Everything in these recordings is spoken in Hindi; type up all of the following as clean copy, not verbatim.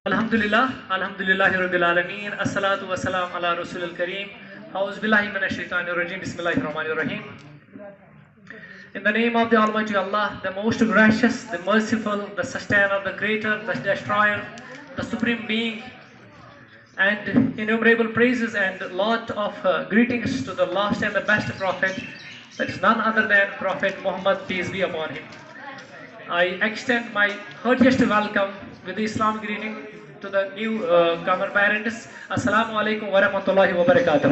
अल्हम्दुलिल्लाहि रब्बिल आलमीन अस्सलातु वस्सलाम अला रसूलिल करीम औज़ु बिल्लाहि मिनश शैतानिर रजीम बिस्मिल्लाहिर रहमानिर रहीम. In the name of the Almighty Allah, the most gracious, the merciful, the sustainer, the creator, the destroyer, the supreme being, and innumerable praises and lot of greetings to the last and the best prophet, that is none other than Prophet Muhammad, peace be upon him. I extend my heartiest welcome with the Islamic greeting to the new comer parents. Assalamu alaikum wa rahmatullahi wa barakatuh.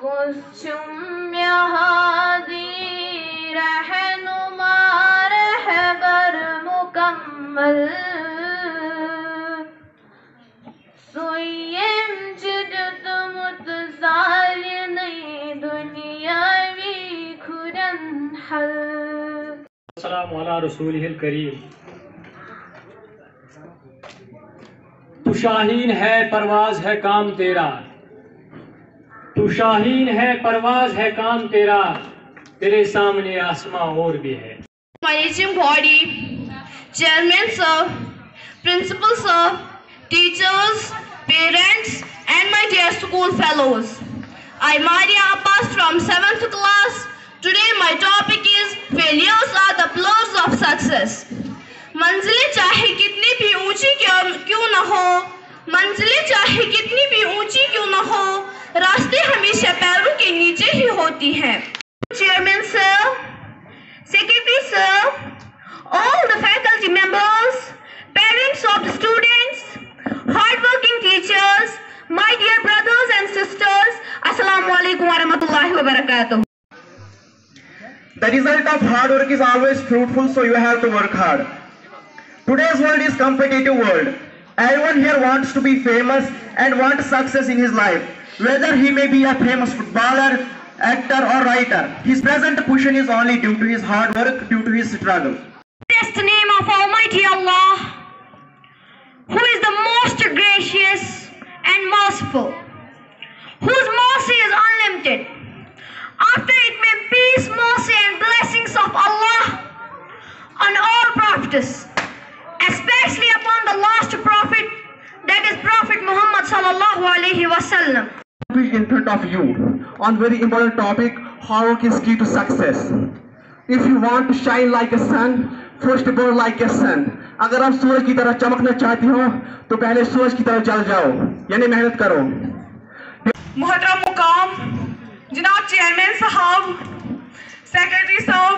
कुछुम Hadi रहनुमा रहबर मुकम्मल सोयम जुदत मुतज़ालिन दुनियावी खुरन हल. अस्सलामु अला रसूलिल करीम. तू शाहीन है परवाज है काम तेरा, तू शाहीन है परवाज है काम तेरा, तेरे सामने आसमां और भी है. Managing body, chairman sir, principal sir, teachers, parents and my dear school fellows. I Maria Abbas from 7th class. Today my topic is failures are the pillars of success. मंजिलें चाहे कितनी भी ऊंची क्यों न हो, मंजिलें चाहे कितनी भी ऊंची क्यों न हो, रास्ते हमेशा पैरों के नीचे ही होती हैं. Chairman sir, Secretary sir, all the faculty members, parents of the students, hardworking teachers, my dear brothers and sisters, Assalamu alaikum wa rahmatullahi wa barakatuh. The result of hard work is always fruitful, so you have to work hard. Today's world is competitive world. Everyone here wants to be famous and wants success in his life. Whether he may be a famous footballer, actor or writer, his present position is only due to his hard work, due to his struggle. Bless the name of Almighty Allah, who is the most gracious and merciful, whose mercy is unlimited. After it may peace, mercy and blessings of Allah on all prophets, especially upon the last prophet, that is Prophet Muhammad sallallahu alaihi wasallam. In front of you on very important topic, hard work is key to success. If you want to shine like a sun, first burn like a sun. अगर आप सूरज की तरह चमकना चाहती हो तो पहले सूरज की तरह जल जाओ, यानी मेहनत करो. मोहतरम मुकाम जनाब चेयरमैन साहब, सेक्रेटरी साहब,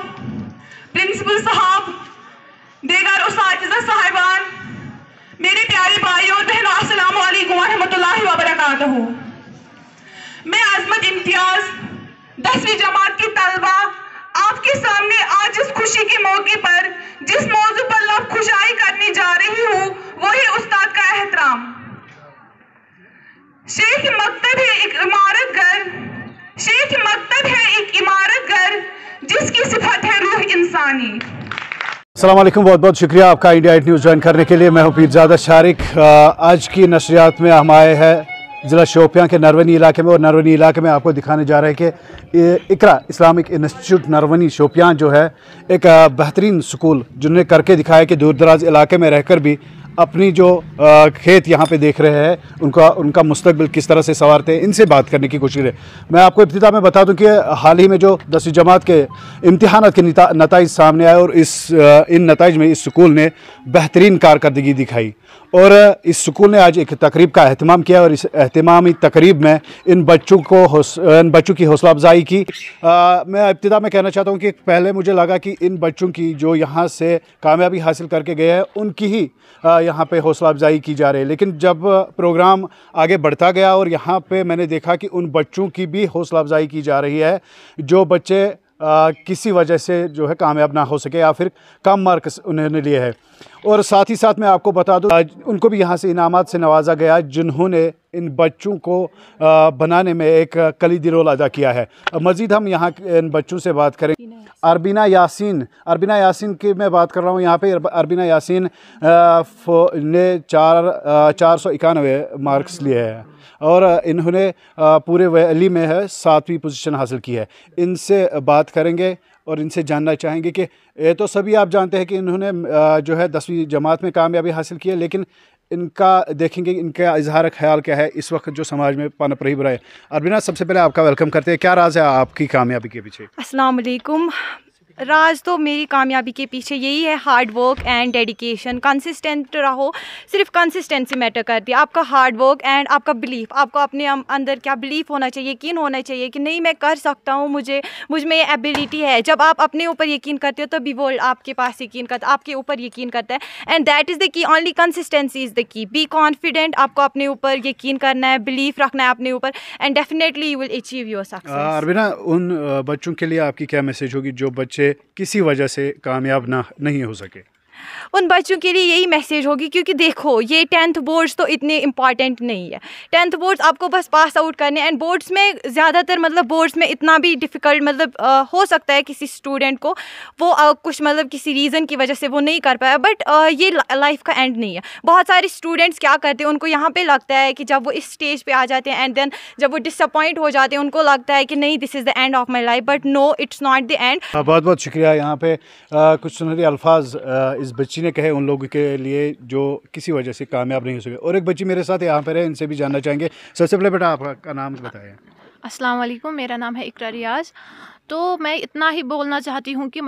प्रिंसिपल साहब, देगर उस्तादिज़ा साहिबान, मेरे प्यारे भाइयों और बहनों, अस्सलामु अलैकुम व रहमतुल्लाहि व बरकातहू. मैं अज़मत इम्तियाज 10वीं जमात की तलबा आपके सामने आज इस खुशी के मौके पर जिस मौजू पर लब खुशाई करने जा रही हूँ वो है उस्ताद का एहतराम. शेख मकतब है एक इमारत घर, शेख मकतब है एक इमारत घर जिसकी सिफत है रूह इंसानी. अस्सलाम वालेकुम, बहुत बहुत शुक्रिया आपका इंडिया 8 न्यूज़ ज्वाइन करने के लिए. मैं हूँ पीरज़ादा शारिक. आज की नशरियात में हम आए हैं ज़िला शोपियां के नरवनी इलाके में, और नरवनी इलाके में आपको दिखाने जा रहे हैं कि इकरा इस्लामिक इंस्टीट्यूट नरवनी शोपियां जो है एक बेहतरीन स्कूल जिन्होंने करके दिखाया कि दूर दराज इलाके में रहकर भी अपनी जो खेत यहाँ पे देख रहे हैं उनका मुस्तकबिल किस तरह से संवारते हैं, इनसे बात करने की कोशिश है। मैं आपको इब्तिदा में बता दूं कि हाल ही में जो 10वीं जमात के इम्तिहानात के नताइज सामने आए और इन नताइज में इस स्कूल ने बेहतरीन कारकर्दगी दिखाई और इस स्कूल ने आज एक तकरीब का अहतमाम किया और इस एहतमामी तकरीब में इन बच्चों की हौसला अफजाई की। मैं इब्तिदा में कहना चाहता हूँ कि पहले मुझे लगा कि इन बच्चों की जो यहाँ से कामयाबी हासिल करके गए हैं उनकी ही यहाँ पे हौसला अफजाई की जा रही है, लेकिन जब प्रोग्राम आगे बढ़ता गया और यहाँ पे मैंने देखा कि उन बच्चों की भी हौसला अफजाई की जा रही है जो बच्चे किसी वजह से जो है कामयाब ना हो सके या फिर कम मार्क्स उन्होंने लिए हैं। और साथ ही साथ मैं आपको बता दूं उनको भी यहाँ से इनामात से नवाजा गया जिन्होंने इन बच्चों को बनाने में एक कलीदी रोल अदा किया है। मज़ीद हम यहाँ इन बच्चों से बात करें। अरबीना यासीन की मैं बात कर रहा हूँ। यहाँ पे अरबीना यासीन ने 491 मार्क्स लिए हैं और इन्होंने पूरे वैली में है 7वीं पोजीशन हासिल की है। इनसे बात करेंगे और इनसे जानना चाहेंगे कि ये तो सभी आप जानते हैं कि इन्होंने जो है 10वीं जमात में कामयाबी हासिल की है, लेकिन इनका देखेंगे इनका इजहार ख्याल क्या है इस वक्त जो समाज में पनप रही बुराई। अरबीना, सबसे पहले आपका वेलकम करते हैं। क्या राज है आपकी कामयाबी के पीछे? अस्सलाम वालेकुम। राज तो मेरी कामयाबी के पीछे यही है, hard work and dedication. Consistent रहो, सिर्फ कंसिस्टेंसी मैटर करती है। आपका हार्ड वर्क एंड आपका बिलीफ, आपको अपने अंदर क्या बिलीफ होना चाहिए, यकीन होना चाहिए कि नहीं मैं कर सकता हूँ, मुझ में ये एबिलिटी है। जब आप अपने ऊपर यकीन करते हो तभी वर्ल्ड आपके पास यकीन करता है, आपके ऊपर यकीन करता है। And that is the key, only consistency is the key. Be confident, आपको अपने ऊपर यकीन करना है, बिलीफ रखना है अपने ऊपर, and definitely you will achieve your success. अरबीना, उन बच्चों के लिए आपकी क्या मैसेज होगी जो बच्चे किसी वजह से कामयाब नहीं हो सके? उन बच्चों के लिए यही मैसेज होगी, क्योंकि देखो ये 10th बोर्ड्स तो इतने इम्पॉर्टेंट नहीं है। 10th बोर्ड्स आपको बस पास आउट करने, एंड बोर्ड्स में ज़्यादातर बोर्ड्स में इतना भी डिफ़िकल्ट हो सकता है किसी स्टूडेंट को वो कुछ किसी रीज़न की वजह से वो नहीं कर पाया, बट ये लाइफ का एंड नहीं है। बहुत सारे स्टूडेंट्स क्या करते हैं, उनको यहाँ पे लगता है कि जब वो इस स्टेज पे आ जाते हैं एंड देन जब वो डिसअपॉइंट हो जाते हैं उनको लगता है कि नहीं this is the end of my life, but no, it's not the end. बहुत बहुत शुक्रिया। यहाँ पे कुछ सुनहरे अल्फाज इस बच्ची ने कहे उन लोगों के लिए जो किसी वजह से कामयाब नहीं हो सके। और एक बच्ची मेरे साथ यहाँ पर है, इनसे भी जानना चाहेंगे। सबसे पहले बेटा आपका नाम बताएं। अस्सलाम वालेकुम, मेरा नाम है इकरा रियाज। तो मैं इतना ही बोलना चाहती हूँ कि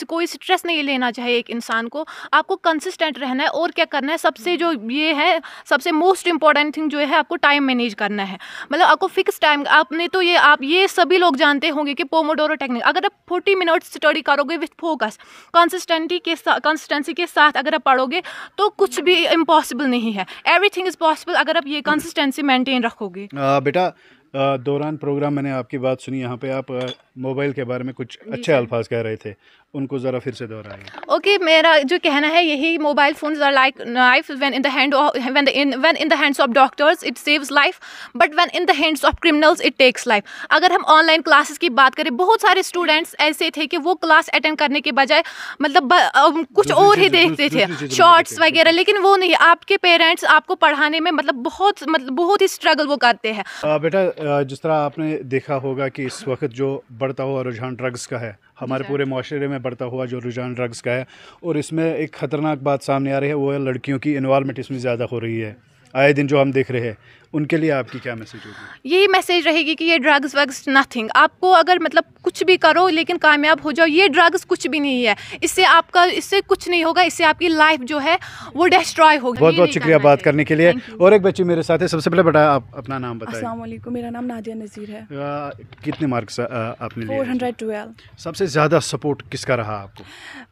कोई स्ट्रेस नहीं लेना चाहिए एक इंसान को, आपको कंसिस्टेंट रहना है और क्या करना है। सबसे जो ये है, सबसे मोस्ट इंपॉर्टेंट थिंग जो है आपको टाइम मैनेज करना है। आपको फिक्स टाइम, आपने तो ये सभी लोग जानते होंगे कि पोमोडोरो टेक्निक, अगर आप 40 मिनट्स स्टडी करोगे विथ फोकस, कंसिस्टेंसी के साथ अगर आप पढ़ोगे तो कुछ भी इम्पॉसिबल नहीं है। एवरीथिंग इज़ पॉसिबल अगर आप ये कंसिस्टेंसी मेंटेन रखोगे। बेटा, दौरान प्रोग्राम मैंने आपकी बात सुनी, यहाँ पे आप मोबाइल के बारे में कुछ अच्छे अल्फाज कह रहे थे, उनको ज़रा फिर से दोहराइए। ओके, मेरा जो कहना है यही, mobile phones are like knife, when in the hands of doctors it saves life, but when in the hands of criminals it takes life. अगर हम ऑनलाइन क्लासेस की बात करें, बहुत सारे स्टूडेंट्स ऐसे थे कि वो क्लास अटेंड करने के बजाय कुछ और ही देखते थे, शॉर्ट्स वगैरह, लेकिन वो नहीं। आपके पेरेंट्स आपको पढ़ाने में बहुत ही स्ट्रगल वो करते हैं। बेटा, जिस तरह आपने देखा होगा कि इस वक्त जो बढ़ता हुआ रुझान ड्रग्स का है, हमारे पूरे माशरे में बढ़ता हुआ जो रुझान ड्रग्स का है, और इसमें एक ख़तरनाक बात सामने आ रही है, वो है लड़कियों की इन्वॉल्वमेंट इसमें ज़्यादा हो रही है। आए दिन जो हम देख रहे हैं, उनके लिए आपकी क्या मैसेज होगी? यही मैसेज रहेगी कि ये ड्रग्स वग्स नथिंग। आपको अगर कुछ भी करो लेकिन कामयाब हो जाओ, ये ड्रग्स कुछ भी नहीं है। इससे कुछ नहीं होगा, इससे आपकी लाइफ जो है वो डिस्ट्रॉय होगी। बहुत बहुत शुक्रिया बात करने के लिए। और एक बच्ची मेरे साथ है, सबसे पहले बेटा आप अपना नाम बताएं। अस्सलाम वालेकुम, मेरा नाम नादिया नज़ीर है। कितने मार्क्स आपने लिए? 412। सबसे ज़्यादा सपोर्ट किसका रहा आपको?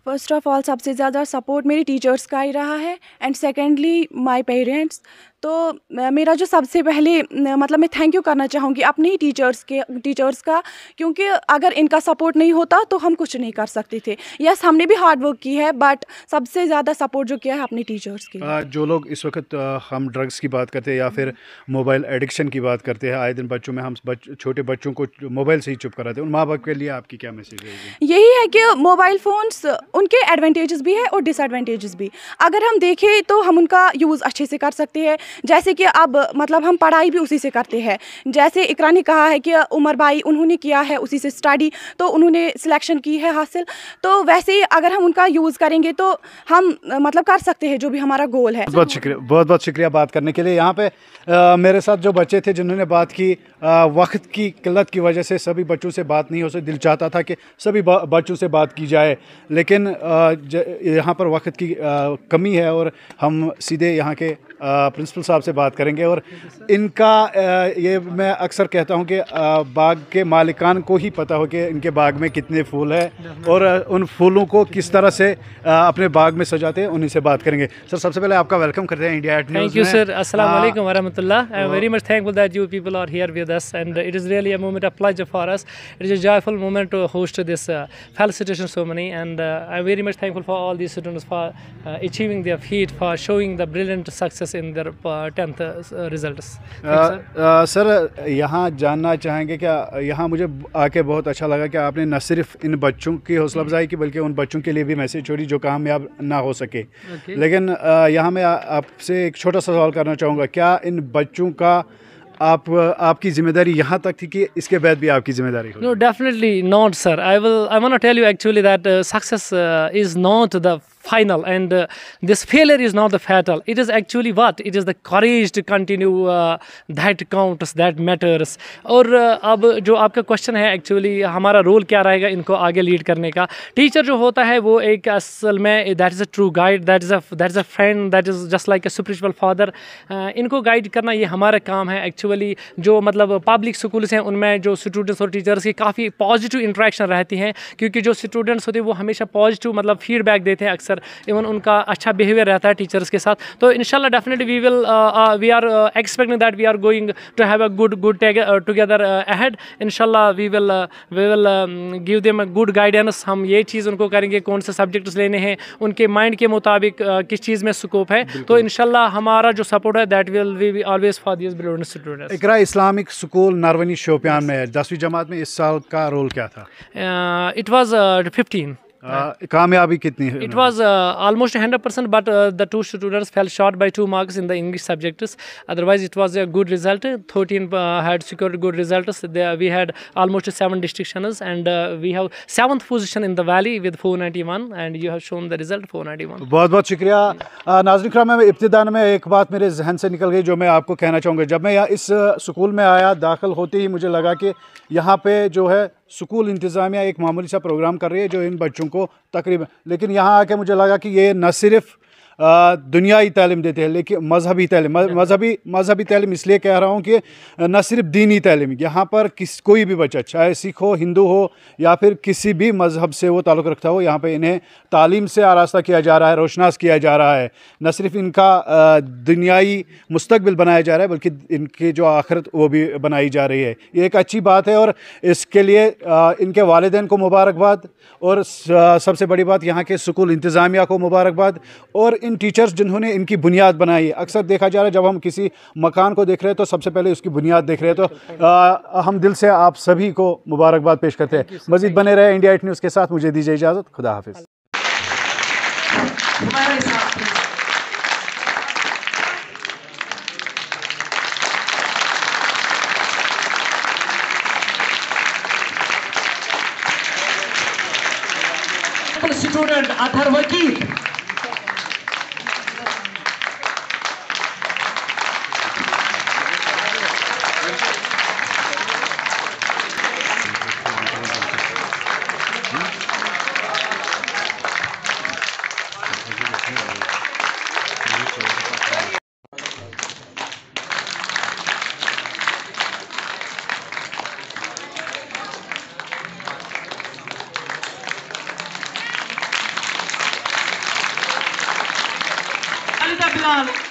फर्स्ट ऑफ ऑल सबसे ज़्यादा सपोर्ट मेरी टीचर्स का ही रहा है, एंड सेकेंडली माई पेरेंट्स। तो मेरा जो सबसे पहले मैं थैंक यू करना चाहूँगी अपने ही टीचर्स का, क्योंकि अगर इनका सपोर्ट नहीं होता तो हम कुछ नहीं कर सकते थे। यस, हमने भी हार्ड वर्क की है, बट सबसे ज़्यादा सपोर्ट जो किया है अपने टीचर्स के। जो लोग इस वक्त हम ड्रग्स की बात करते हैं या फिर मोबाइल एडिक्शन की बात करते हैं, आए दिन बच्चों में हम छोटे बच्चों को मोबाइल से ही चुप कराते हैं, उन माँ बाप के लिए आपकी क्या मैसेज रहेगी? यही है कि मोबाइल फ़ोन्स, उनके एडवांटेजेस भी है और डिसएडवांटेजेस भी। अगर हम देखें तो हम उनका यूज़ अच्छे से कर सकते हैं, जैसे कि अब मतलब हम पढ़ाई भी उसी से करते हैं। जैसे इकरा ने कहा है कि उमर भाई उन्होंने किया है उसी से स्टडी, तो उन्होंने सिलेक्शन की है हासिल, तो वैसे ही अगर हम उनका यूज़ करेंगे तो हम मतलब कर सकते हैं जो भी हमारा गोल है। बहुत शुक्रिया, बहुत बहुत शुक्रिया बात करने के लिए। यहाँ पे मेरे साथ जो बच्चे थे जिन्होंने बात की, वक्त की किल्लत की वजह से सभी बच्चों से बात नहीं हो सकी। दिल चाहता था कि सभी बच्चों से बात की जाए, लेकिन यहाँ पर वक्त की कमी है और हम सीधे यहाँ के प्रिंसिपल साहब से बात करेंगे। और इनका ये मैं अक्सर कहता हूँ कि बाग के मालिकान को ही पता हो कि इनके बाग में कितने फूल हैं और उन फूलों को किस तरह से अपने बाग में सजाते हैं, उन्हीं से बात करेंगे। सर, सबसे पहले आपका वेलकम करते हैं इंडिया न्यूज़ में। थैंक यू सर, अस्सलाम वालेकुम व रहमतुल्लाह। I am very much thankful that you people are here with us, and it is really a moment of pleasure for us. It is a joyful moment to host this felicitation ceremony, and I am very much thankful for all these students for achieving their feat, for showing the brilliant success in their 10th results. Sir, यहाँ जानना चाहेंगे क्या, यहाँ मुझे आके बहुत अच्छा लगा कि आपने न सिर्फ इन बच्चों की हौसला अफजाई की बल्कि उन बच्चों के लिए भी मैसेज छोड़ी जो कामयाब ना हो सके। लेकिन यहाँ मैं आपसे एक छोटा सा सवाल करना चाहूँगा, क्या इन बच्चों का आपकी जिम्मेदारी यहाँ तक थी कि इसके बाद भी आपकी जिम्मेदारी हो? No, definitely not, sir. I want to tell you actually that success is not the final, and this failure is not the fatal. It is actually what? It is the courage to continue that counts, that matters. और अब जो आपका क्वेश्चन है एक्चुअली हमारा रोल क्या रहेगा इनको आगे लीड करने का। टीचर जो होता है वो एक असल में that is a true guide, that is a friend, that is just like a spiritual father. इनको गाइड करना ये हमारा काम है एक्चुअली। जो मतलब पब्लिक स्कूल्स हैं उनमें जो स्टूडेंट्स और टीचर्स की काफ़ी पॉजिटिव इंटरेक्शन रहती हैं, क्योंकि जो स्टूडेंट्स होते हैं वो हमेशा पॉजिटिव मतलब फीडबैक देते हैं अक्सर, इवन उनका अच्छा बिहेवियर रहता है टीचर्स के साथ। तो इंशाल्लाह definitely we are expecting that we are going to have a good together ahead. इंशाल्लाह we will give them a good guidance. हम ये चीज़ उनको करेंगे कौन से सब्जेक्ट्स लेने हैं, उनके माइंड के मुताबिक किस चीज़ में स्कोप है। तो इंशाल्लाह हमारा जो सपोर्ट है that will be always for this brilliant students. Iqra Islamic school Narwani Shopian में 10वीं जमात में इस साल का रोल क्या था? It was 15। कामयाबी कितनी है? It was almost 100%, but the two students fell short by 2 marks in the English subjects. Otherwise, it was a good result. 13 had secured good results. We had almost 7 distinctions, and we have 7th position in the valley with 491, and you have shown the result 491. बहुत बहुत शुक्रिया। नाज़रीन किराम, मैं इब्तिदान में एक बात मेरे जहन से निकल गई जो मैं आपको कहना चाहूँगा। जब मैं यहाँ इस स्कूल में आया, दाखिल होते ही मुझे लगा कि यहाँ पे जो है स्कूल इंतज़ामिया एक मामूली सा प्रोग्राम कर रही है जो इन बच्चों को तकरीबन, लेकिन यहाँ आके मुझे लगा कि ये न सिर्फ दुनियाई तालीम देते हैं लेकिन मजहबी तालीम इसलिए कह रहा हूँ कि न सिर्फ दीनी तालीम, यहाँ पर कोई भी बच्चा चाहे सिख हो, हिंदू हो या फिर किसी भी मज़हब से वो ताल्लुक़ रखता हो, यहाँ पे इन्हें तालीम से आरास्ता किया जा रहा है, रोशनास किया जा रहा है। न सिर्फ इनका दुनियाई मुस्तकबिल बनाया जा रहा है बल्कि इनकी जो आखिरत वो भी बनाई जा रही है। ये एक अच्छी बात है और इसके लिए इनके वालिदैन को मुबारकबाद, और सबसे बड़ी बात यहाँ के स्कूल इंतज़ामिया को मुबारकबाद, और इन टीचर्स जिन्होंने इनकी बुनियाद बनाई है। अक्सर देखा जा रहा है जब हम किसी मकान को देख रहे हैं तो सबसे पहले उसकी बुनियाद देख रहे हैं, तो हम दिल से आप सभी को मुबारकबाद पेश करते हैं। मज़ीद बने रहे इंडिया 8 न्यूज़ के साथ। मुझे दीजिए इजाज़त। खुदा हाफिज़। स्टूडेंट अथर्वकीर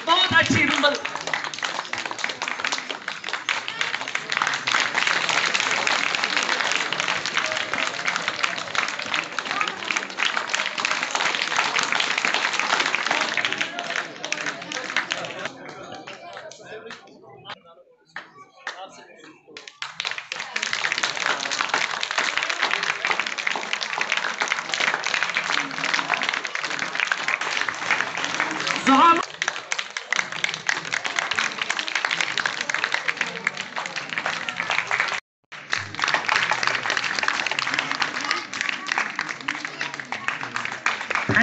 बहुत अच्छी रुंबल।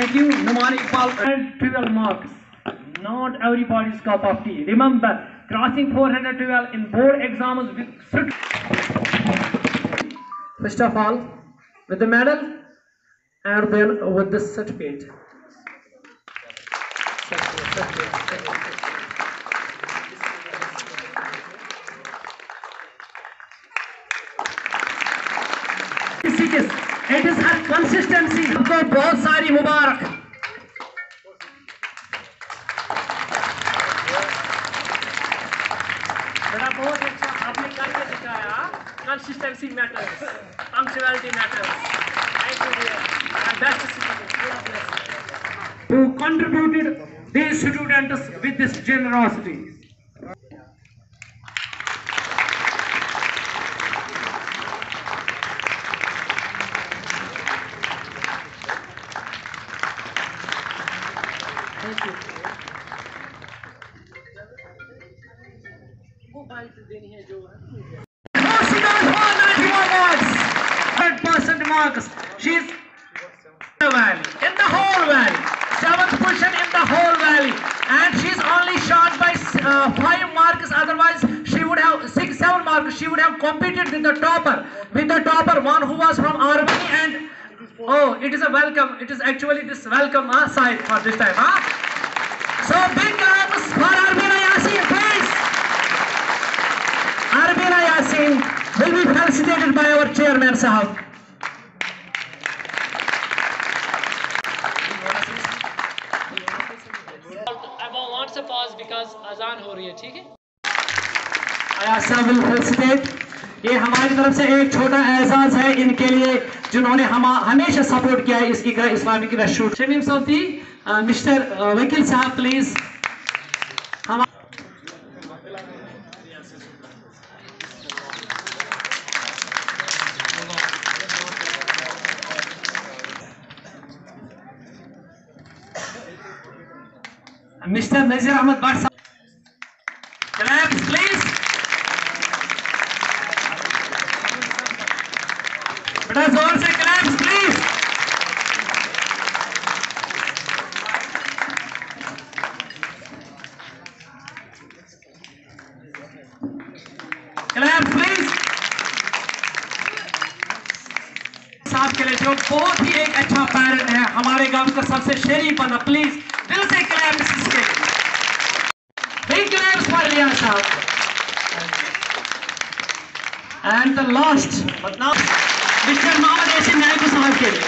Thank you, Numan Iqbal. And 12 marks. Not everybody's cup of tea. Remember, crossing 412 in board exams with First of all, with the medal and then with the certificate. It is her consistency. आपको बहुत सारी मुबारक. बेटा बहुत अच्छा आपने करके दिखाया. Consistency matters, punctuality matters. Thank you dear. And best students. Who contributed these students with this generosity. Thank you. 100% marks. She's in the whole valley, 7th position in the whole valley, and she's only short by 5 marks. Otherwise, she would have 6-7 marks. She would have competed with the topper, one who was from Arbany. And oh, it is a welcome. It is actually this welcome side for this time. So big claps for Arbina Yasin, please. Arbina Yasin will be felicitated by our chairman Sahab. I want to pause because azan हो रही है, ठीक है? आयासा will felicitate. ये हमारी तरफ से एक छोटा एहसास है इनके लिए जिन्होंने हमेशा सपोर्ट किया है इसकी Islamic institute. Shamim Saudi, mister वकील साहब प्लीज. मिस्टर नजीर अहमद भट्ट साहब, claps please. बड़ा जोर से claps please. claps please. साहब के लिए जो बहुत ही एक अच्छा पेरेंट है, हमारे गांव का सबसे शरीफ बंदा, प्लीज दिल से क्लैप्स इसके लिए. Big claps for Liya साहब. And the last but not mister Mohammad Yasin Naikoo Sahab के लिए,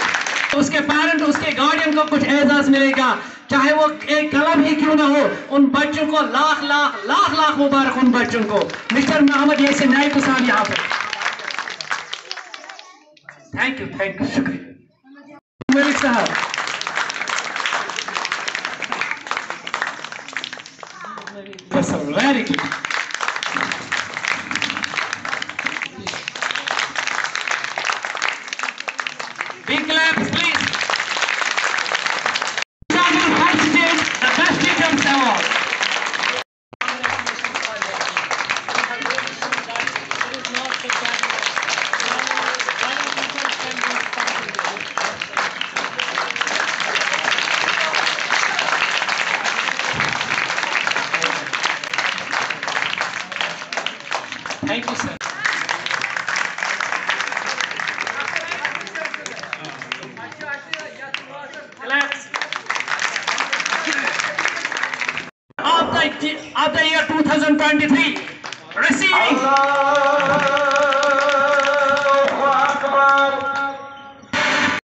उसके पेरेंट, उसके गार्डियन को कुछ एजाज मिलेगा, चाहे वो एक कलम ही क्यों ना हो. उन बच्चों को लाख लाख मुबारक. उन बच्चों को मिस्टर मोहम्मद यासीन नायकू साहब यहाँ पर. थैंक यू, शुक्रिया मलिक साहब. That's very good. Big claps, please. Champion High State, the best teachers award. Thank you, sir. Claps. Of the year 2023, receiving